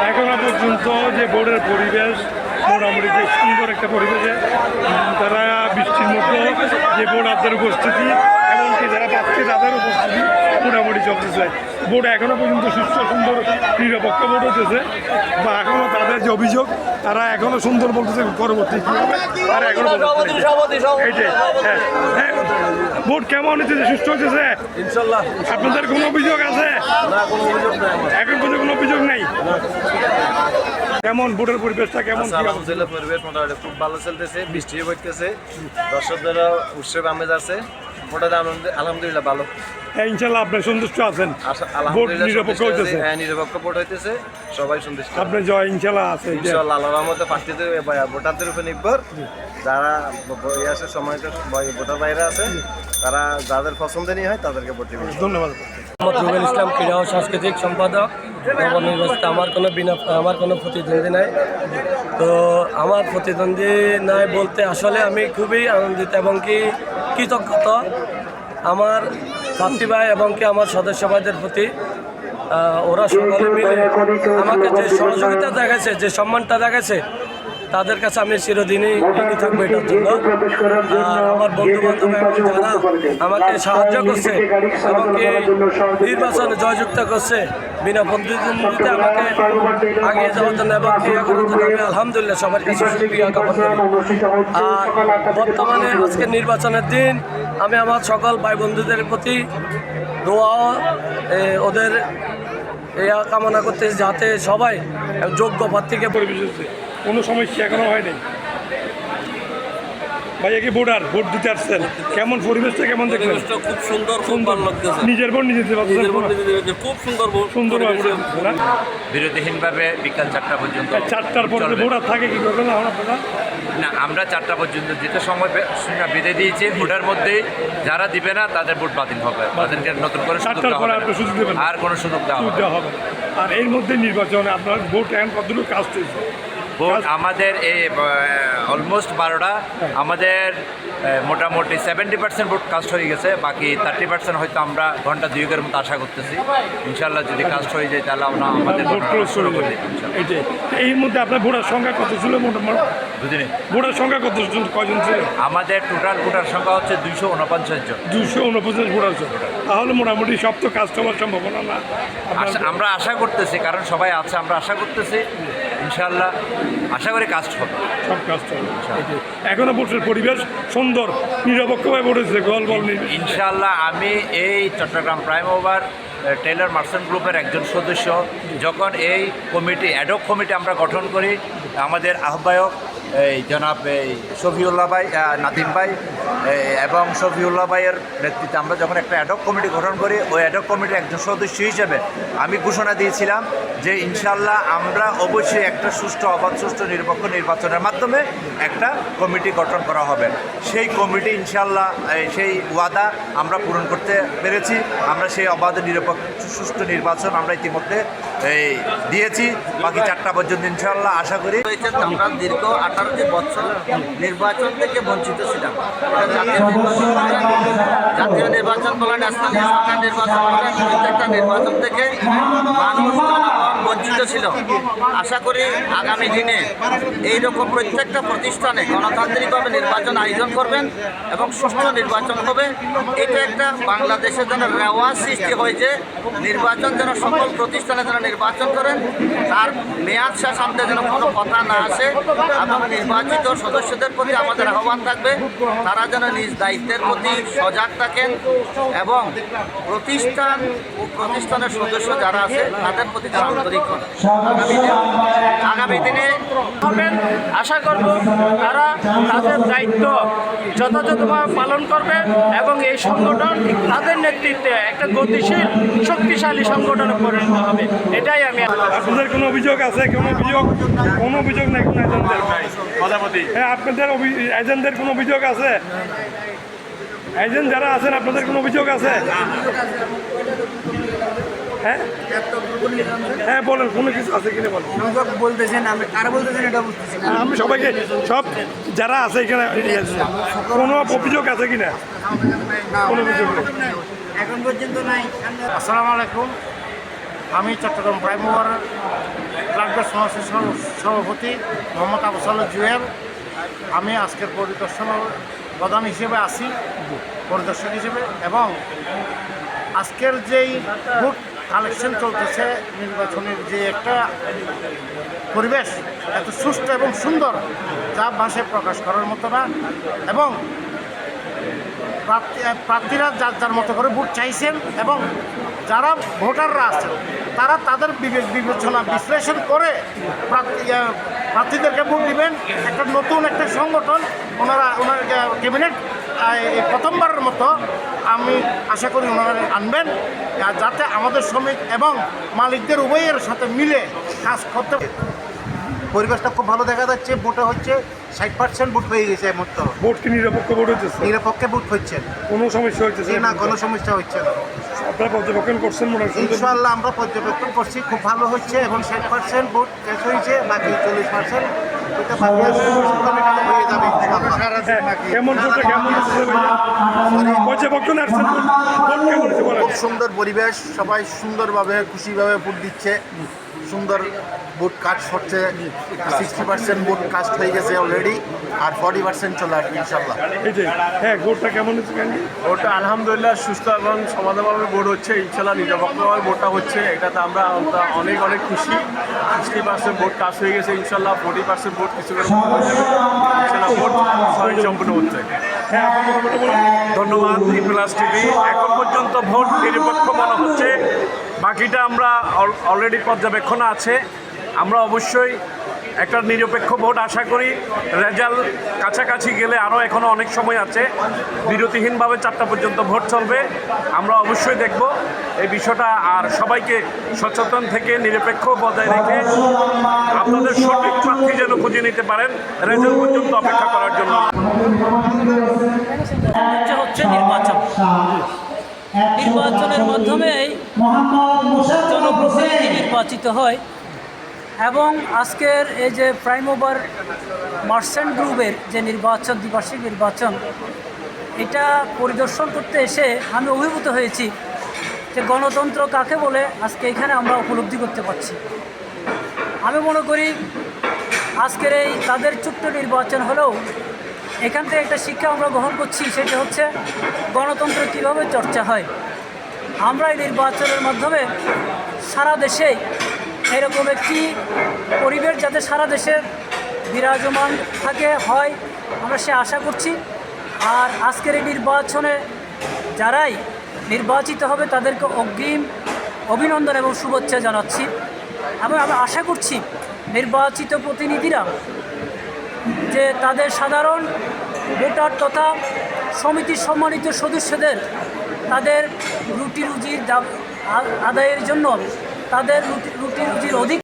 এখনো পর্যন্ত যে বোর্ডের পরিবেশ মোটামুটি যে সুন্দর একটা পরিবেশে তারা বৃষ্টির মধ্যে যে বোর্ডারদের উপস্থিতি এমনকি যারা পাচ্ছে তাদের উপস্থিতি মোটামুটি চলতেছে। বোর্ড এখনো পর্যন্ত সুস্থ সুন্দর নিরপেক্ষ বোর্ড হতেছে বা এখনো তাদের যে অভিযোগ তারা এখনো সুন্দর বলতেছে পরবর্তী কী হবে তারা এখনো এইটাই। হ্যাঁ হ্যাঁ, বোর্ড কেমন হচ্ছে সুস্থ হতেছে ইনশাল্লাহ। আপনাদের কোনো অভিযোগ আছে? এখন পর্যন্ত কোনো অভিযোগ নেই। কেমন বোর্ডের পরিবেশটা কেমন? আলহামদুলিল্লাহ, পরিবেশ মোটামুটি খুব ভালো চলতেছে, বৃষ্টি পড়তেছে, দর্শকদের উৎসব আমেজ আছে, মোটামুটি আলহামদুলিল্লাহ ভালো। ইনশাল্লাহ আপনি সন্তুষ্ট আছেন? আলহামদুলিল্লাহ নিরপেক্ষ হইতেছে। হ্যাঁ, নিরপেক্ষ ভোট হইতেছে, সবাই সন্তুষ্ট। আপনি জয় ইনশাল্লাহ আছে? ইনশাল্লাহ, আল্লাহর রহমতে প্রার্থীদের ভোটারদের উপর নির্ভর। যারা আছে সময়টা ভোটার বাইরে আছে তারা যাদের পছন্দ নিয়ে হয় তাদেরকে ভোট দেবে। ধন্যবাদ। মোহাম্মদ রুবেল ইসলাম, ক্রীড়া ও সাংস্কৃতিক সম্পাদক, নবনির্বাচিত। আমার কোনো প্রতিদ্বন্দ্বী নাই। তো আমার প্রতিদ্বন্দ্বী নাই বলতে আসলে আমি খুবই আনন্দিত এবং কি কৃতজ্ঞতা আমার প্রার্থী ভাই এবং কি আমার সদস্য ভাইদের প্রতি। ওরা সকলে মিলে আমাকে যে সহযোগিতা দেখাচ্ছে, যে সম্মানটা দেখাচ্ছে, তাদের কাছে আমি চিরদিনই ঋণী থাকবো এটার জন্য। আর আমার বন্ধু বান্ধব এবং যারা আমাকে সাহায্য করছে এবং কি নির্বাচনে জয়যুক্ত করছে বিনা প্রতিদ্বন্দ্বিতা আমাকে আগিয়ে যাওয়ার জন্য এবং ক্রিয়া করার জন্য আমি আলহামদুলিল্লাহ সবার কাছে সুক্রিয়া জ্ঞাপন করি। আর বর্তমানে আজকের নির্বাচনের দিন আমি আমার সকল ভাই বন্ধুদের প্রতি দোয়া ওদের কামনা করতে যাতে সবাই যোগ্য প্রার্থীকে পরিবেশ হচ্ছে, কোনো সমস্যা এখনো হয় নাই। ভাইয়া কি ভোট দিতে আসছেন? কেমন পরিবেশটা কেমন দেখলেন? খুব সুন্দর, খুব ভালো লাগতেছে। নিজের ভোট নিজে দিতে পারছেন? খুব সুন্দর, সুন্দরভাবে বিরতিহীনভাবে বিকাল 4টা পর্যন্ত। 4টার পর ভোট আর থাকে কি করবেন আপনারা? না, আমরা 4টা পর্যন্ত যেতে সময় বেঁধে দিয়েছি। ভোটের মধ্যেই যারা দিবে না তাদের ভোট বাতিল হবে, তাদেরকে নতুন করে 4টার পরে আপনি সুযোগ দেবেন? আর কোনো সুযোগ দেওয়া হবে। আর এর মধ্যে নির্বাচনে আপনার ভোট এখন কতটুকু কাজ চলছে? ভোট আমাদের এই অলমোস্ট 12টা, আমাদের মোটামুটি 70% ভোট কাস্ট হয়ে গেছে। বাকি 30% হয়তো আমরা ঘন্টা 2-এর মতো আশা করতেছি। ইনশাল্লাহ যদি কাস্ট হয়ে যায় তাহলে আমরা আমাদের ভোট শুরু করে দিই। এইটাই। এর মধ্যে আপনার ভোটার সংখ্যা কত ছিল মোটামুটি? বুঝিনি ভোটার সংখ্যা কজন ছিল? আমাদের টোটাল ভোটার সংখ্যা হচ্ছে 249 জন। 249 ভোটার ছিল। তাহলে মোটামুটি সব তো কাজ হওয়ার সম্ভাবনা না? আমরা আশা করতেছি, কারণ সবাই আছে, আমরা আশা করতেছি ইনশাল্লাহ, আশা করি কাজ হবে, সব কাজ হবে। এখনো ভোটের পরিবেশ সুন্দর, নিরপেক্ষভাবে ভোটেছে গোলবল ইনশাল্লাহ। আমি এই Chittagong prime over tailor merchant গ্রুপের একজন সদস্য। যখন এই কমিটি অ্যাডহক কমিটি আমরা গঠন করি, আমাদের আহ্বায়ক এই জনাব শফিউল্লাহ ভাই, নাদিম ভাই এবং শফিউল্লাহ ভাইয়ের নেতৃত্বে আমরা যখন একটা অ্যাডহক কমিটি গঠন করি, ওই অ্যাডহক কমিটির একজন সদস্য হিসেবে আমি ঘোষণা দিয়েছিলাম যে ইনশাল্লাহ আমরা অবশ্যই একটা সুষ্ঠু, অবাধ, সুষ্ঠু, নিরপেক্ষ নির্বাচনের মাধ্যমে একটা কমিটি গঠন করা হবে। সেই কমিটি ইনশাল্লাহ সেই ওয়াদা আমরা পূরণ করতে পেরেছি। আমরা সেই অবাধ, নিরপেক্ষ, সুষ্ঠু নির্বাচন আমরা ইতিমধ্যে দিয়েছি। বাকি 4টা পর্যন্ত ইনশাল্লাহ আশা করি। আমরা দীর্ঘ 18 বছর নির্বাচন থেকে বঞ্চিত ছিলাম। জাতীয় নির্বাচন বলেন, স্থানীয় সরকার নির্বাচন বলেন, প্রত্যেকটা নির্বাচন থেকে মানুষ বঞ্চিত ছিল। আশা করি আগামী দিনে এইরকম প্রত্যেকটা প্রতিষ্ঠানে গণতান্ত্রিকভাবে নির্বাচন আয়োজন করবেন এবং সুষ্ঠু নির্বাচন হবে। এটা একটা বাংলাদেশের জন্য রেওয়াজ সৃষ্টি হয়েছে। নির্বাচন যেন সকল প্রতিষ্ঠানে যেন নির্বাচন করেন, তার মেয়াদ শেষ আনতে যেন কোনো কথা না আসে এবং নির্বাচিত সদস্যদের প্রতি আমাদের আহ্বান থাকবে তারা যেন নিজ দায়িত্বের প্রতি সজাগ থাকেন এবং প্রতিষ্ঠান ও প্রতিষ্ঠানের সদস্য যারা আছে তাদের প্রতি যেন আন্তরিক হন। আগামী দিনে আশা করব তারা তাদের দায়িত্ব যথাযথভাবে পালন করবে এবং এই সংগঠন তাদের নেতৃত্বে একটা গতিশীল, শক্তিশালী সংগঠনে পরিণত হবে। এটাই আমি। আপনাদের কোনো অভিযোগ আছে? কোনো অভিযোগ নেই? কোনো এজেন্টদের? হ্যাঁ, আপনাদের এজেন্টদের কোনো অভিযোগ আছে? এজেন্ট যারা আছেন আপনাদের কোনো অভিযোগ আছে? হ্যাঁ হ্যাঁ বলেন, কোনো কিছু আছে কিনা বলেন। বলতেছেন আমি কারা বলতেছেন এটা বুঝতেছি না। আমি সবাইকে সব যারা আছে এখানে কোনো অভিযোগ আছে কিনা? কোনো অভিযোগ নেই এখন পর্যন্ত নাই। আসসালামু আলাইকুম, আমি চট্টগ্রাম প্রাইম ওভার ক্লাবের সমাজের সভাপতি মোহাম্মদ আবুসাল্লাহ জুয়েল। আমি আজকের পরিদর্শন প্রধান হিসেবে আছি, পরিদর্শক হিসেবে। এবং আজকের যেই ভোট কালেকশন চলতেছে, নির্বাচনের যে একটা পরিবেশ এত সুষ্ঠু এবং সুন্দর, যা ভাষায় প্রকাশ করার মতো না। এবং প্রার্থীরা যার যার মতো করে ভোট চাইছেন এবং যারা ভোটাররা আছেন তারা তাদের বিবেক বিবেচনা বিশ্লেষণ করে প্রার্থীদেরকে ভোট দিবেন। একটা নতুন একটা সংগঠন ওনার ক্যাবিনেট প্রথমবারের মতো আমি আশা করি ওনারা আনবেন, যাতে আমাদের শ্রমিক এবং মালিকদের উভয়ের সাথে মিলে কাজ করতে। পরিবেশটা খুব ভালো দেখা যাচ্ছে। ভোটে হচ্ছে 60% ভোট হয়ে গেছে। মতো ভোট কি নিরপেক্ষ ভোট হচ্ছে? নিরপেক্ষে ভোট হচ্ছে, কোনো সমস্যা হচ্ছে না কোনো সমস্যা হচ্ছে না। আপনারা পর্যবেক্ষণ করছেন মনে হয়? ইনশাআল্লাহ আমরা পর্যবেক্ষণ করছি, খুব ভালো হচ্ছে এবং 60% ভোট শেষ হয়েছে, বাকি 40% হয়ে যাবে। কেমন ভোটে কেমন হচ্ছে পর্যবেক্ষণ আসছেন, ভোট কেমন হচ্ছে বলেন? খুব সুন্দর পরিবেশ, সবাই সুন্দরভাবে খুশিভাবে ভোট দিচ্ছে। সুন্দর ভোট কাস্ট হচ্ছে, 60% ভোট কাস্ট হয়ে গেছে অলরেডি, আর 40% চলে আসবে ইনশাল্লাহ। এই যে হ্যাঁ, ভোটটা কেমন হচ্ছে? ভোটটা আলহামদুলিল্লাহ সুস্থ এবং সমাধানভাবে ভোট হচ্ছে, ইনশাল্লাহ নিরপেক্ষভাবে ভোটটা হচ্ছে, এটাতে আমরা অনেক অনেক খুশি। 60% ভোট কাস্ট হয়ে গেছে, ইনশাল্লাহ 40% ভোট কিছু করে ইনশাল্লাহ ভোট সম্পূর্ণ হচ্ছে। ধন্যবাদ ইপ্লাস টিভি। এখন পর্যন্ত ভোট নিরপেক্ষ মনে হচ্ছে, বাকিটা আমরা অলরেডি পর্যবেক্ষণে আছে। আমরা অবশ্যই একটা নিরপেক্ষ ভোট আশা করি। রেজাল্ট কাছাকাছি গেলে আরও এখনও অনেক সময় আছে, বিরতিহীনভাবে 4টা পর্যন্ত ভোট চলবে। আমরা অবশ্যই দেখব এই বিষয়টা, আর সবাইকে সচেতন থেকে নিরপেক্ষ বজায় রেখে আপনাদের সঠিক প্রার্থী যেন খুঁজে নিতে পারেন, রেজাল্ট পর্যন্ত অপেক্ষা করার জন্য। হচ্ছে নির্বাচনের মাধ্যমেই জনপ্রতিনিধি নির্বাচিত হয়। এবং আজকের এই যে প্রাইম ওভার মার্চেন্ট গ্রুপের যে নির্বাচন, দ্বিবার্ষিক নির্বাচন, এটা পরিদর্শন করতে এসে আমি অভিভূত হয়েছি যে গণতন্ত্র কাকে বলে আজকে এখানে আমরা উপলব্ধি করতে পারছি। আমি মনে করি আজকের এই তাদের ছোট্ট নির্বাচন হলেও এখান থেকে একটা শিক্ষা আমরা গ্রহণ করছি, সেটা হচ্ছে গণতন্ত্র কীভাবে চর্চা হয়। আমরা এই নির্বাচনের মাধ্যমে সারা দেশে এরকম একটি পরিবেশ যাতে সারা দেশে বিরাজমান থাকে হয়, আমরা সে আশা করছি। আর আজকের এই নির্বাচনে যারাই নির্বাচিত হবে তাদেরকে অগ্রিম অভিনন্দন এবং শুভেচ্ছা জানাচ্ছি। এবং আমি আশা করছি নির্বাচিত প্রতিনিধিরা যে তাদের সাধারণ ভোটার তথা সমিতির সম্মানিত সদস্যদের তাদের রুটি রুজির আদায়ের জন্য তাদের রুটি রুজির অধিক